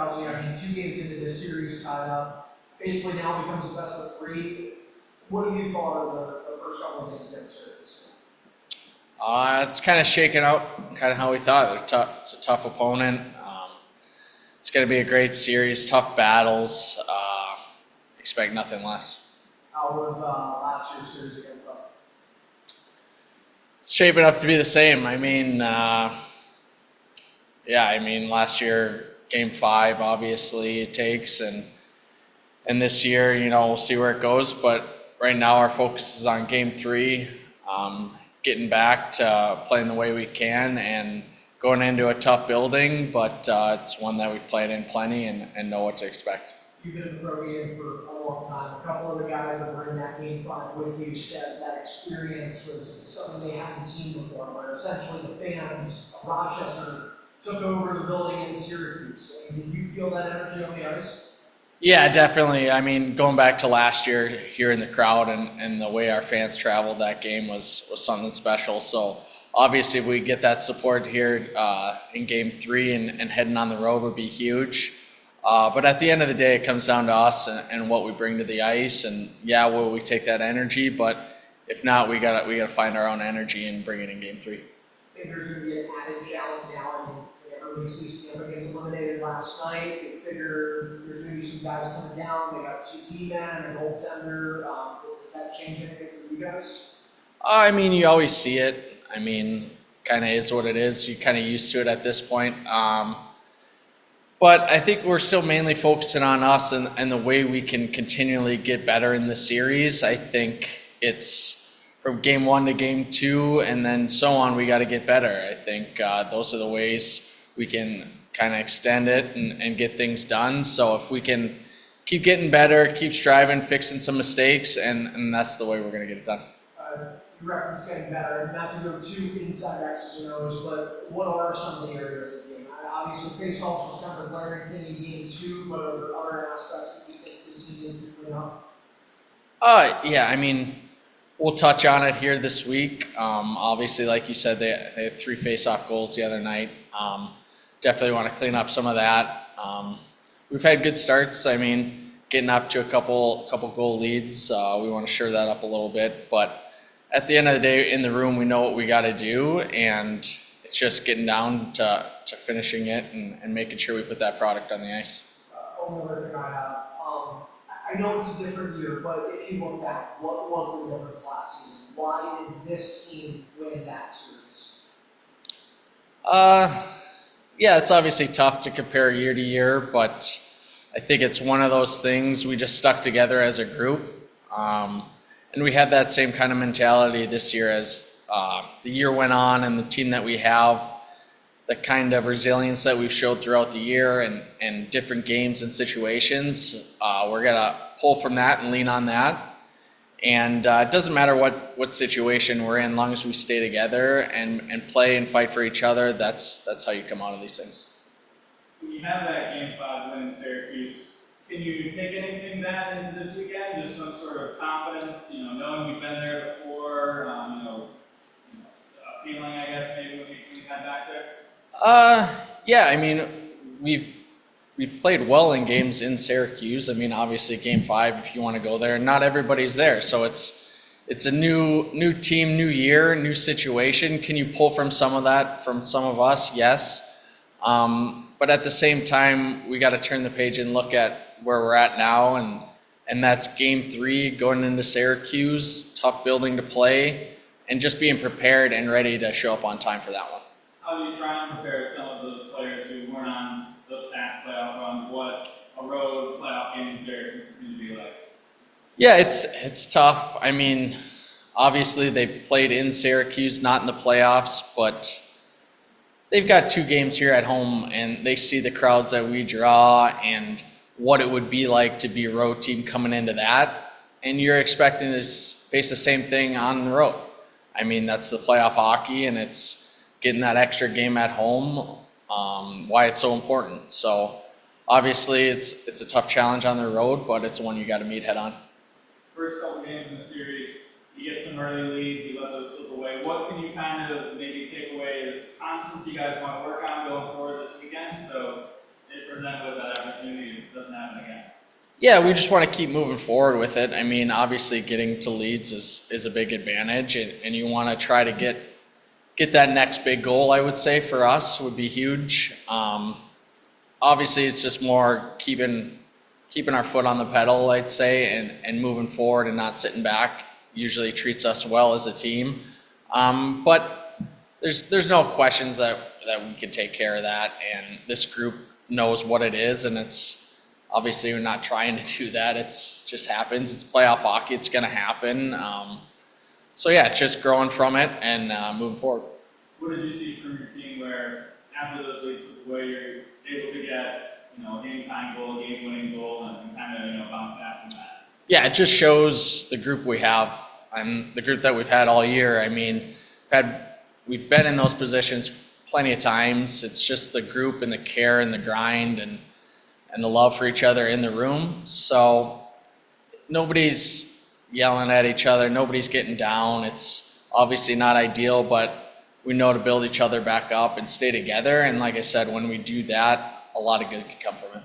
Rousey, I mean, 2 games into this series tied up, basically now becomes a best of 3. What have you thought of the first couple of games against Syracuse? It's kind of shaken out, kind of how we thought. It's a tough opponent. It's going to be a great series, tough battles. Expect nothing less. How was last year's series against them? It's shaping up to be the same. I mean, last year, Game 5, obviously it takes, and this year, we'll see where it goes. But right now, our focus is on Game 3, getting back to playing the way we can, and going into a tough building, but it's one that we played in plenty and know what to expect. You've been in the Pro game for a long time. A couple of the guys that were in that Game 5 with you said that experience was something they hadn't seen before, where essentially the fans of Rochester took over the building in Syracuse. Did you feel that energy on the ice? Yeah, definitely. I mean, going back to last year, hearing the crowd and the way our fans traveled that game was something special. So obviously, if we get that support here in Game 3 and heading on the road would be huge. But at the end of the day, it comes down to us and what we bring to the ice. And yeah, will we take that energy? But if not, we gotta find our own energy and bring it in Game 3. I think there's going to be an added challenge now. I mean, everybody sees the gets eliminated last night. You figure there's going to be some guys coming down. They got 2 team men and a goaltender. Does that change anything for you guys? I mean, you always see it. I mean, kind of is what it is. You're kind of used to it at this point. But I think we're still mainly focusing on us and the way we can continually get better in the series. I think it's from Game 1 to Game 2 and then so on, we got to get better. I think those are the ways we can kind of extend it and get things done. So if we can keep getting better, keep striving, fixing some mistakes, and that's the way we're going to get it done. You reference getting better, not to go too inside X's and O's, but what are some of the areas of the game? Obviously, face-offs was kind of a glaring thing in Game 2, but are there other aspects that you think this team needs to clean up? Yeah, I mean, we'll touch on it here this week. Obviously, like you said, they had 3 face-off goals the other night. Definitely want to clean up some of that. We've had good starts. I mean, getting up to a couple goal leads. We want to shore that up a little bit, but at the end of the day, in the room, we know what we got to do, and it's just getting down to finishing it and making sure we put that product on the ice. Only other thing I have, I know it's a different year, but if you look back, what was the difference last season? Why did this team win that series? Yeah, it's obviously tough to compare year to year, but I think it's one of those things we just stuck together as a group. And we had that same kind of mentality this year as the year went on, and the team that we have, the kind of resilience that we've showed throughout the year and different games and situations, we're going to pull from that and lean on that. And it doesn't matter what situation we're in, as long as we stay together and play and fight for each other, that's how you come out of these things. When you have that Game 5 win in Syracuse, can you take anything that into this weekend? Just some sort of confidence, knowing you've been there before, a feeling, I guess, maybe when you head back there? Yeah, I mean, we've played well in games in Syracuse. I mean, obviously, Game 5, if you want to go there, not everybody's there, so it's a new team, new year, new situation. Can you pull from some of that from some of us? Yes. But at the same time, we got to turn the page and look at where we're at now, and that's Game 3 going into Syracuse, tough building to play, and just being prepared and ready to show up on time for that one. How do you try and prepare some of those players who weren't on those past playoff runs, what a road playoff game in Syracuse is going to be like? Yeah, it's tough. I mean, obviously they played in Syracuse, not in the playoffs, but they've got 2 games here at home, and they see the crowds that we draw and what it would be like to be a road team coming into that, and you're expecting to face the same thing on the road. I mean, that's the playoff hockey, and it's getting that extra game at home, why it's so important. So obviously it's a tough challenge on the road, but it's one you got to meet head on. First couple games in the series, you get some early leads, you let those slip away. What can you kind of maybe take away as constants you guys want to work on going forward this weekend? So if presented with that opportunity, it doesn't happen again. Yeah, we just want to keep moving forward with it. I mean, obviously getting to leads is a big advantage, and you want to try to get that next big goal, I would say, for us would be huge. Obviously, it's just more keeping our foot on the pedal, I'd say, and moving forward and not sitting back. Usually treats us well as a team. But there's no questions that we can take care of that, and this group knows what it is, and it's obviously we're not trying to do that. It's just happens. It's playoff hockey. It's going to happen. So yeah, it's just growing from it and moving forward. What did you see from your team where after those weeks, where you're able to get, a game-time goal, game-winning goal, and kind of, bounce back from that? Yeah, it just shows the group we have and the group that we've had all year. I mean, we've been in those positions plenty of times. It's just the group and the care and the grind and the love for each other in the room. So nobody's yelling at each other. Nobody's getting down. It's obviously not ideal, but we know to build each other back up and stay together. And like I said, when we do that, a lot of good can come from it.